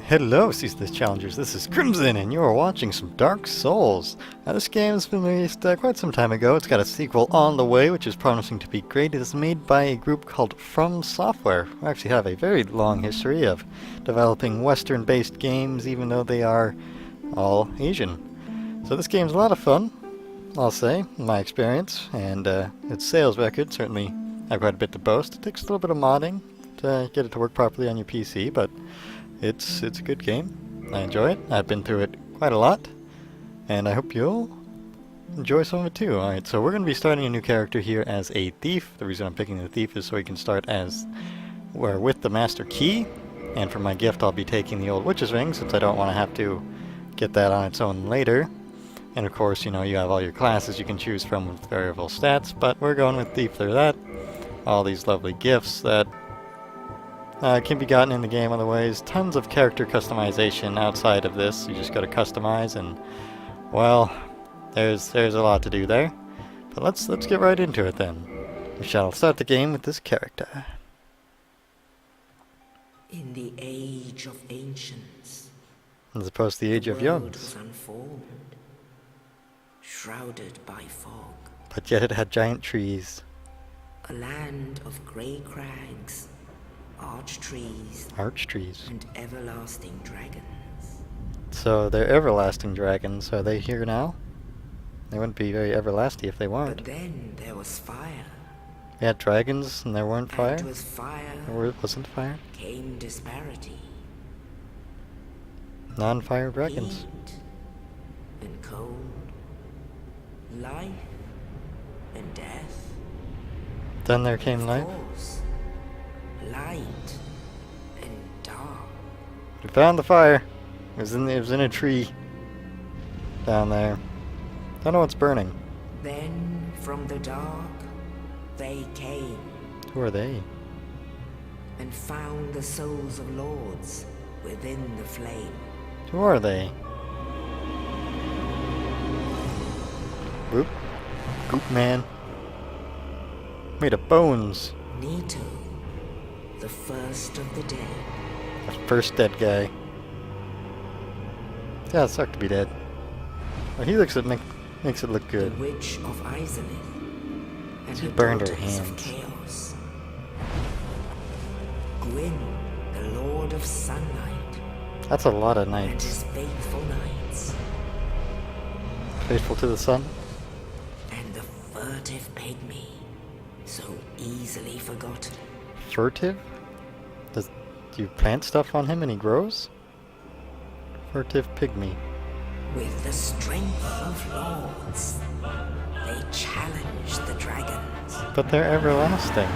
Hello, Ceaseless Challengers, this is Crimson, and you are watching some Dark Souls. Now, this game has been released quite some time ago. It's got a sequel on the way, which is promising to be great. It is made by a group called From Software, who actually have a very long history of developing Western-based games, even though they are all Asian. So this game's a lot of fun, I'll say, in my experience, and its sales record certainly have quite a bit to boast. It takes a little bit of modding to get it to work properly on your PC, but it's a good game. I enjoy it. I've been through it quite a lot, and I hope you'll enjoy some of it too. Alright, so we're going to be starting a new character here as a thief. The reason I'm picking the thief is so he can start as with the master key, and for my gift I'll be taking the old witch's ring since I don't want to have to get that on its own later. And of course, you know, you have all your classes you can choose from with variable stats, but we're going with thief for that. All these lovely gifts that can be gotten in the game other ways. Tons of character customization outside of this. You just go to customize and, well, there's a lot to do there. But let's get right into it then. We shall start the game with this character. In the age of ancients, As opposed to the age of the world youngs. was unformed, shrouded by fog, But yet it had giant trees. a land of grey crags, arch trees, Arch trees. and everlasting dragons. So they're everlasting dragons. Are they here now? They wouldn't be very everlasting if they weren't. But then there was fire, We had dragons and there weren't fire? and with fire Or wasn't fire? came disparity, Non-fire dragons. heat and cold, life and death. Then there came Of light. course, light and dark. We found the fire. It was in a tree down there. Don't know what's burning. Then from the dark they came Who are they? and found the souls of lords within the flame. Who are they? Goop. Goop man. Made of bones. Nito, the first of the dead. The first dead guy. Yeah, it sucked to be dead. Well, he makes it look good. The witch of Izalith and She her burned her daughters of hands. chaos. Gwyn, the lord of sunlight, That's a lot of and knights. his faithful knights. Faithful to the sun. And the furtive pygmy, so easily forgotten. Furtive? Do you plant stuff on him and he grows? Furtive pygmy. With the strength of lords, they challenge the dragons. But they're everlasting.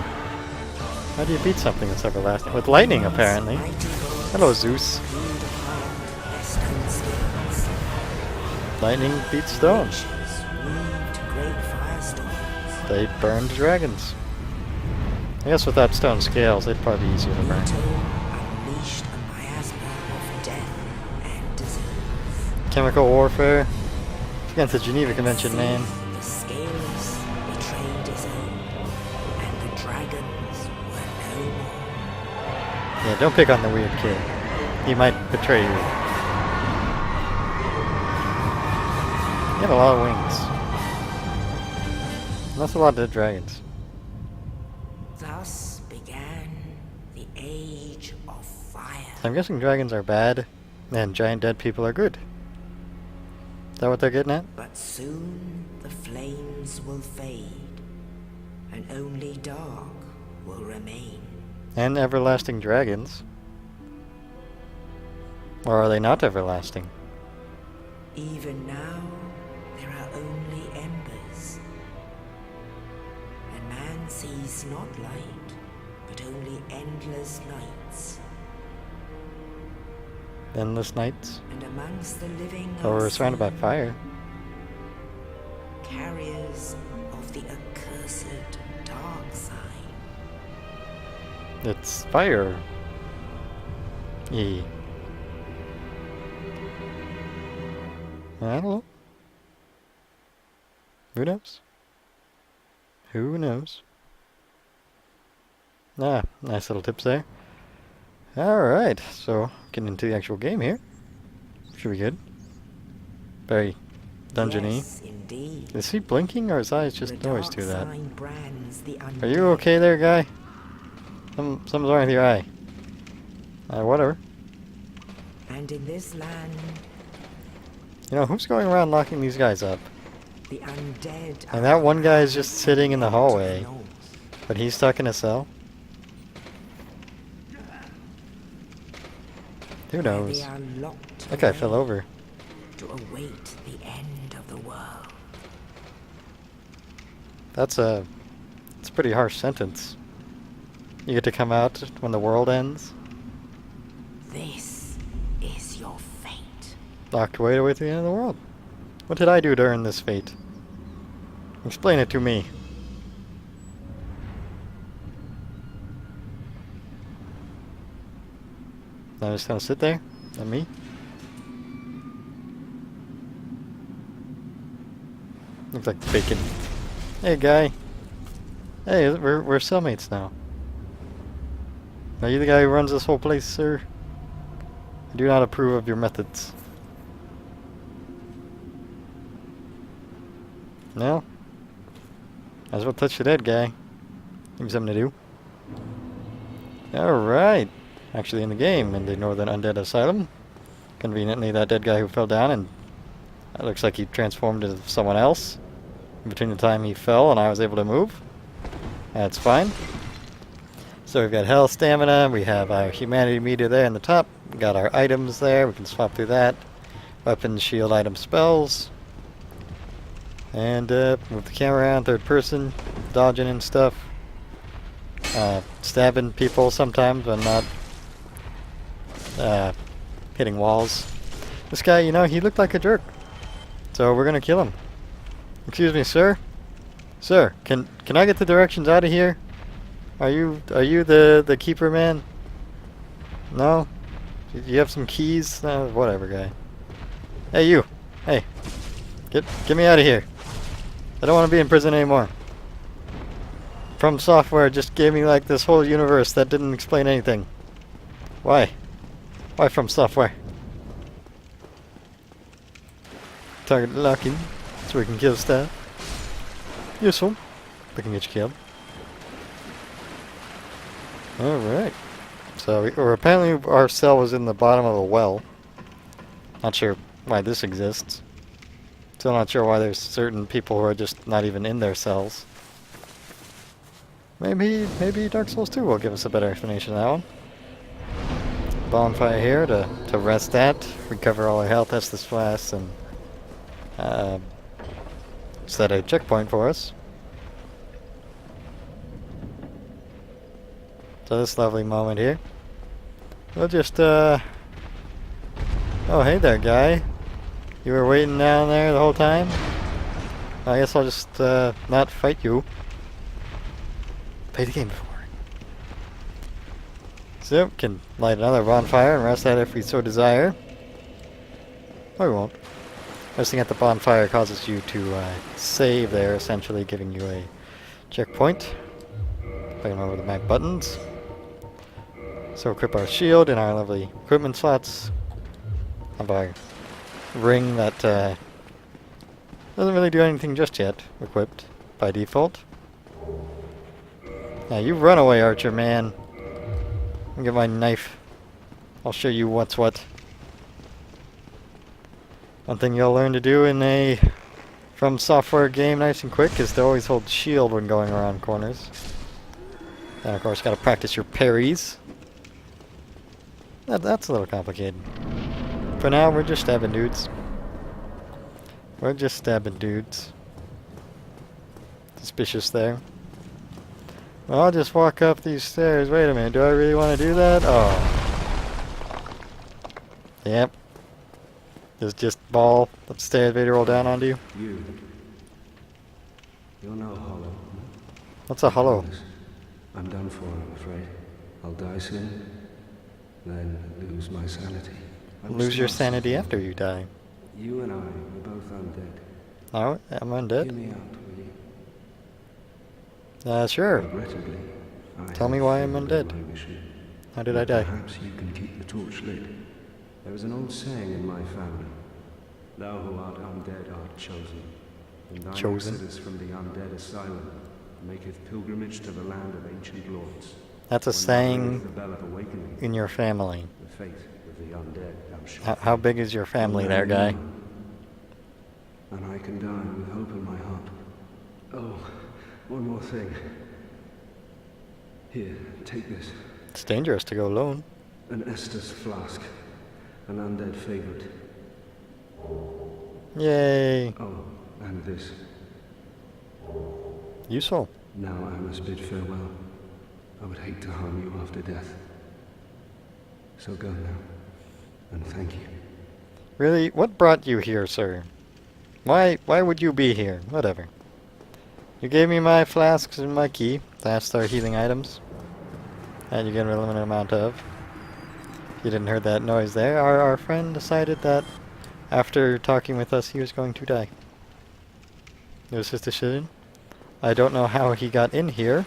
How do you beat something that's everlasting? With lightning, apparently. Mighty lords Hello, Zeus. peeled apart their stone skills. Lightning beats stone. Witches weaved great firestorms. They burned dragons. I guess without stone scales, they'd probably be easier to burn. Nito unleashed a miasma of death and disease. Chemical warfare. It's against the Geneva Convention, man. The scales betrayed his own, and the dragons were no more. Yeah, don't pick on the weird kid. He might betray you. He had a lot of wings. And that's a lot of dead dragons. Thus began the age of fire. I'm guessing dragons are bad, and giant dead people are good. Is that what they're getting at? But soon the flames will fade, and only dark will remain. And everlasting dragons. Or are they not everlasting? Even now, there are only embers. And man sees not light, but only endless nights. Endless nights? And amongst the living Oh, are we're surrounded by some fire. carriers of the accursed dark side. It's fire. E. I don't know. Who knows? Who knows? Ah, nice little tips there. Alright, so getting into the actual game here. Should be good. Very dungeony. Yes, indeed. Is he blinking or his eyes just The always dark do that? sign brands the Are you undead. okay there, guy? Something's wrong with your eye. Whatever. And in this land, You know, who's going around locking these guys up? the undead And are that one guy is bound just sitting in the to hallway. north. But he's stuck in a cell? Who Where knows? they are locked That guy away fell over. to await the end of the world. It's a pretty harsh sentence. You get to come out when the world ends, This is your fate. locked away to wait to the end of the world. What did I do to earn this fate? Explain it to me. I'm just gonna sit there? And me? Looks like bacon. Hey, guy. Hey, we're cellmates now. Are you the guy who runs this whole place, sir? I do not approve of your methods. No? Might as well touch the dead guy. Give me something to do. Alright. Actually in the game, in the Northern Undead Asylum. Conveniently, that dead guy who fell down, and it looks like he transformed into someone else between the time he fell and I was able to move. That's fine. So we've got health, stamina, we have our humanity meter there in the top. We got our items there, we can swap through that. Weapons, shield, item, spells. And move the camera around, third person, dodging and stuff. Stabbing people sometimes, but not hitting walls. This guy, you know, he looked like a jerk. So we're gonna kill him. Excuse me, sir? Sir, can I get the directions out of here? Are you the keeper man? No? Do you have some keys? No, whatever, guy. Hey, you. Hey. Get me out of here. I don't want to be in prison anymore. From Software just gave me like this whole universe that didn't explain anything. Why? Why From Software? Target locking, so we can kill stuff. Useful. We can get you killed. Alright. So, or apparently our cell was in the bottom of a well. Not sure why this exists. Still not sure why there's certain people who are just not even in their cells. Maybe Dark Souls 2 will give us a better explanation of that one. Bonfire here to rest at, recover all our health, that's this flask, and set a checkpoint for us. So this lovely moment here. We'll just oh, hey there, guy. You were waiting down there the whole time? I guess I'll just not fight you. Play the game before. So, can light another bonfire and rest at it if we so desire. Or we won't. Resting at the bonfire causes you to save there, essentially giving you a checkpoint. Playing over the map buttons. So equip our shield in our lovely equipment slots. Have our ring that doesn't really do anything just yet, equipped by default. Now you run away, archer man. I'll get my knife. I'll show you what's what. One thing you'll learn to do in a From Software game nice and quick is to always hold shield when going around corners. And of course gotta practice your parries. That's a little complicated. For now we're just stabbing dudes. We're just stabbing dudes. Suspicious there. Well, I'll just walk up these stairs. Wait a minute, do I really want to do that? Oh. Yep. Just ball upstairs, Vader roll down onto you. You're no hollow. What's a hollow? I'm done for, I'm afraid. I'll die soon, then lose my sanity. Lose your sanity after you die. You and I, we're both undead. Oh, I'm Hear undead? me out, will you? Sure. Regrettably, I Tell me have why I'm failed undead. my mission. How did I die? Perhaps you can keep the torch lit. There is an old saying in my family. Thou who art undead art chosen. And thine Chosen? exodus from the undead asylum maketh pilgrimage to the land of ancient lords. That's a When thou saying ringest the bell of awakening, in your family. the fate of the undead thou shalt How big is your family there, guy? And I can die with hope in my heart. Oh, one more thing. Here, take this. It's dangerous to go alone. An Estus flask. An undead favorite. Yay! Oh, and this. Useful. Now I must bid farewell. I would hate to harm you after death. So go now. And thank you. Really? What brought you here, sir? Why would you be here? Whatever. You gave me my flasks and my key. That's our healing items. And you get a limited amount of. If you didn't hear that noise there, our friend decided that after talking with us, he was going to die. It was his decision. I don't know how he got in here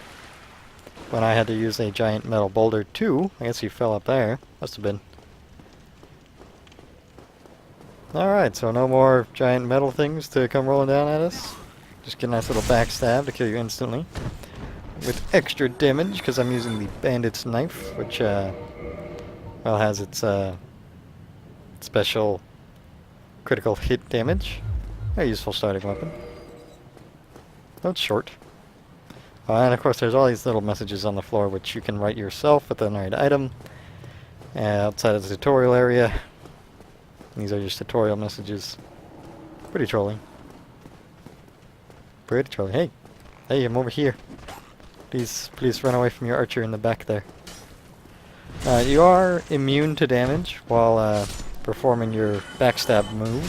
when I had to use a giant metal boulder too. I guess he fell up there. Must have been. Alright, so no more giant metal things to come rolling down at us. Just get a nice little backstab to kill you instantly. With extra damage, because I'm using the bandit's knife, which well, has its special critical hit damage. A useful starting weapon. Though it's short. And of course there's all these little messages on the floor which you can write yourself with the right item. Outside of the tutorial area. These are just tutorial messages. Pretty trolling. Pretty trolling. Hey! Hey, I'm over here. Please run away from your archer in the back there. You are immune to damage while performing your backstab move.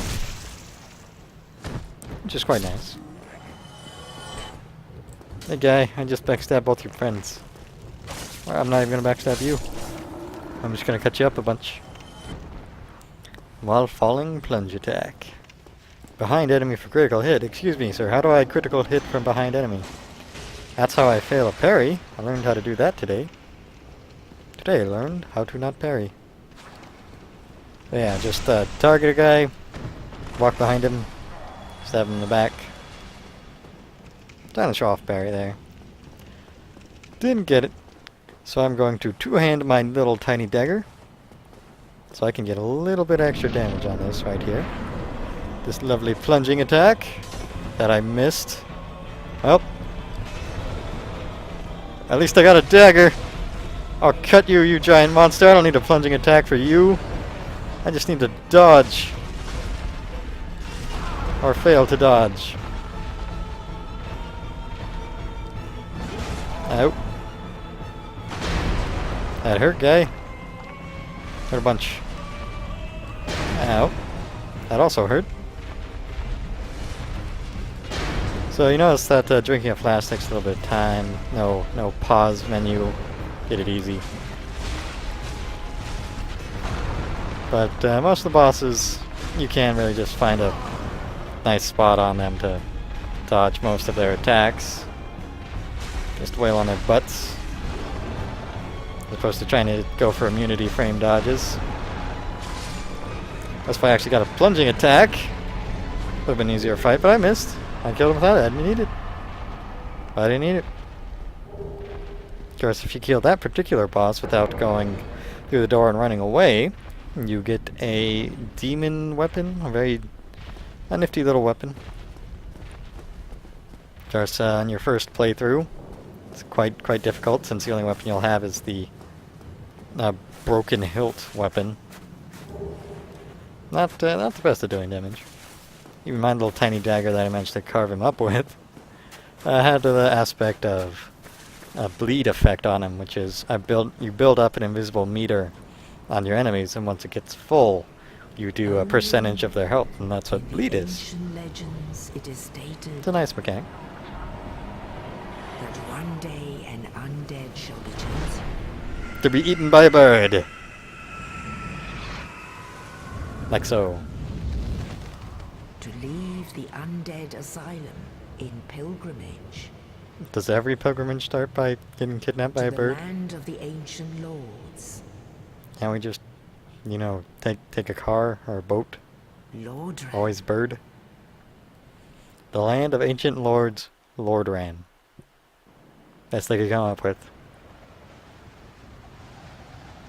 Which is quite nice. Hey guy, I just backstabbed both your friends. Well, I'm not even gonna backstab you. I'm just gonna cut you up a bunch. While falling, plunge attack. Behind enemy for critical hit. Excuse me, sir, how do I critical hit from behind enemy? That's how I fail a parry. I learned how to do that today. Today I learned how to not parry. So yeah, just target a guy, walk behind him, stab him in the back. Trying to show off parry there. Didn't get it. So I'm going to two-hand my little tiny dagger. So I can get a little bit extra damage on this right here. This lovely plunging attack that I missed. Oh. At least I got a dagger. I'll cut you, you giant monster. I don't need a plunging attack for you. I just need to dodge. Or fail to dodge. Ow. That hurt, guy. Hurt a bunch. Ow. That also hurt. So you notice that drinking a flask takes a little bit of time. No pause menu. Get it easy. But most of the bosses, you can really just find a nice spot on them to dodge most of their attacks. Just wail on their butts. As opposed to trying to go for immunity frame dodges. That's why I actually got a plunging attack. Would have been an easier fight, but I missed. I killed him without it. I didn't need it. I didn't need it. Of course, if you kill that particular boss without going through the door and running away, you get a demon weapon, a nifty little weapon. Of course, on your first playthrough, it's quite difficult since the only weapon you'll have is the broken hilt weapon. Not the best at doing damage. Even my little tiny dagger that I managed to carve him up with had the aspect of a bleed effect on him, which is you build up an invisible meter on your enemies, and once it gets full, you do a percentage of their health, and that's what bleed is. Legends, it is stated It's a nice mechanic. that one day an undead shall be chosen. To be eaten by a bird. Like so. To leave the undead asylum in pilgrimage Does every pilgrimage start by getting kidnapped by To a the bird? land of the ancient lords. Can't we just, you know, take a car or a boat? Lordran. Always bird. The land of ancient lords, Lordran. Best they could come up with.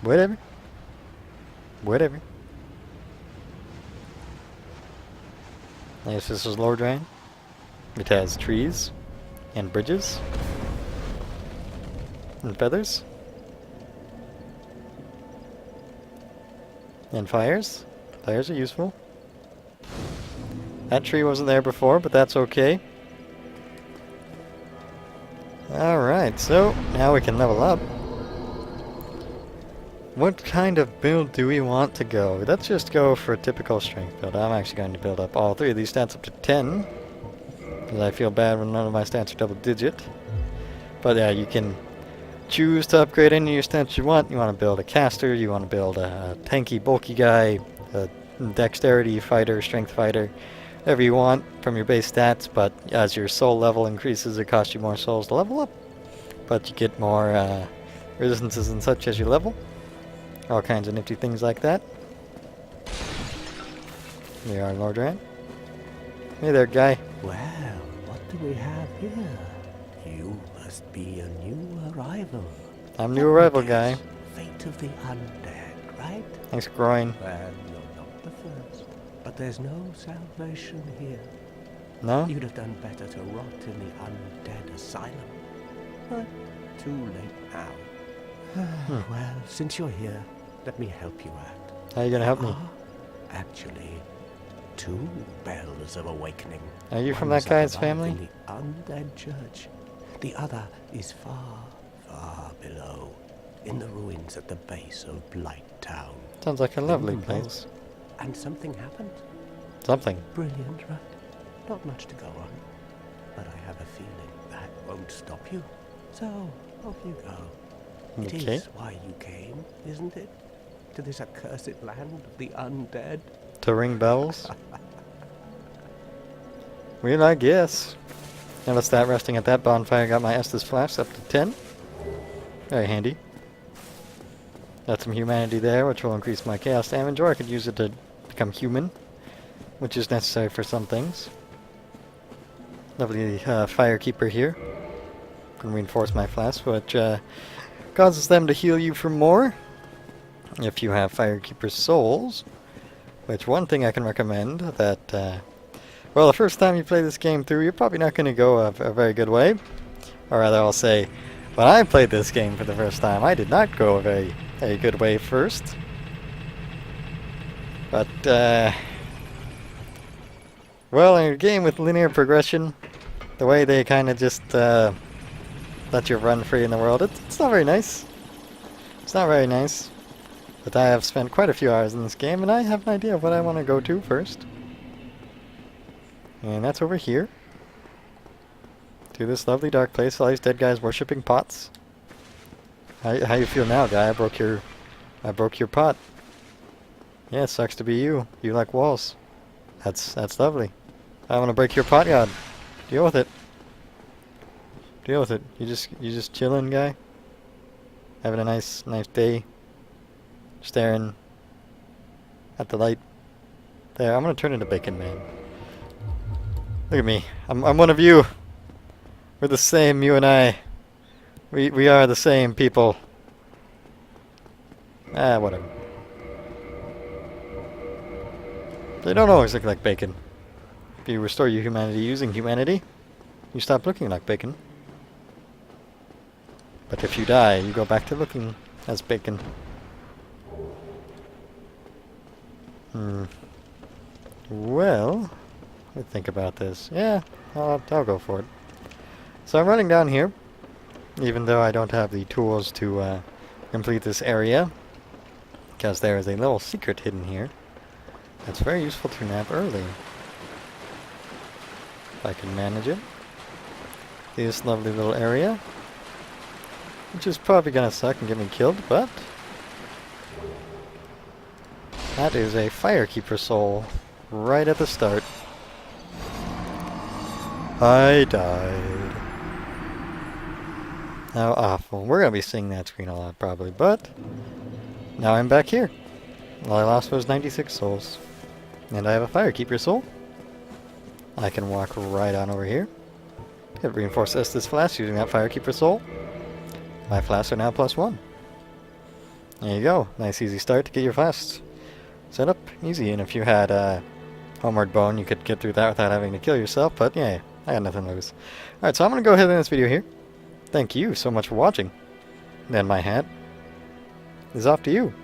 Whatever. Whatever. I guess this is Lordran. It has trees and bridges and feathers and fires. Fires are useful. That tree wasn't there before, but that's okay. Alright, so now we can level up. What kind of build do we want to go? Let's just go for a typical strength build. I'm actually going to build up all three of these stats up to 10. Because I feel bad when none of my stats are double digit. But yeah, you can choose to upgrade any of your stats you want. You want to build a caster, you want to build a tanky, bulky guy, a dexterity fighter, strength fighter, whatever you want from your base stats. But as your soul level increases, it costs you more souls to level up. But you get more resistances and such as you level. All kinds of nifty things like that. There are Lordran. Hey there, guy. Well, what do we have here? You must be a new arrival. I'm new arrival, guy. Fate of the undead, right? Thanks, groin. Well, you're not the first. But there's no salvation here. No? You'd have done better to rot in the undead asylum. But too late now. Well, since you're here, let me help you out. How are you gonna help me? Actually, two bells of awakening. Are you from One's that guy's up above family? in the undead church. The other is far, far below, in the ruins at the base of Blight Town. Sounds like a lovely Mhm. place. And something happened. Something. Brilliant, right? Not much to go on. But I have a feeling that won't stop you. So, off you go. It Okay. is why you came, isn't it? To this accursed land of the undead? To ring bells? Well, I guess. Now let's start resting at that bonfire. Got my Estus Flask up to 10. Very handy. Got some humanity there, which will increase my chaos damage, or I could use it to become human, which is necessary for some things. Lovely Firekeeper here. Can reinforce my flask, which causes them to heal you for more. If you have Firekeeper souls, which one thing I can recommend that, well, the first time you play this game through, you're probably not going to go a very good way. Or rather, I'll say, when I played this game for the first time, I did not go a very good way first. But, well, in a game with linear progression, the way they kind of just let you run free in the world, it's not very nice. It's not very nice. But I have spent quite a few hours in this game, and I have an idea of what I want to go to first. And that's over here. To this lovely dark place, all these dead guys worshipping pots. How you feel now, guy? I broke your pot. Yeah, it sucks to be you. You like walls. That's lovely. I want to break your pot, god. Deal with it. Deal with it. You just chilling, guy. Having a nice day. Staring at the light. There, I'm gonna turn into Bacon Man. Look at me. I'm one of you. We're the same, you and I. We are the same people. Ah, whatever. They don't always look like bacon. If you restore your humanity using humanity, you stop looking like bacon. But if you die, you go back to looking as bacon. Well, let me think about this. Yeah, I'll go for it. So I'm running down here, even though I don't have the tools to complete this area, because there is a little secret hidden here. It's very useful to nap early. If I can manage it. This lovely little area, which is probably gonna suck and get me killed, but that is a Firekeeper soul right at the start. I died. How awful. We're going to be seeing that screen a lot, probably, but now I'm back here. All I lost was 96 souls. And I have a Firekeeper soul. I can walk right on over here. Get reinforced Estus flask using that Firekeeper soul. My flasks are now +1. There you go. Nice easy start to get your flasks set up. Easy. And if you had Homeward Bone, you could get through that without having to kill yourself. But yeah, I got nothing to lose. Alright, so I'm going to go ahead and end this video here. Thank you so much for watching. Then my hat is off to you.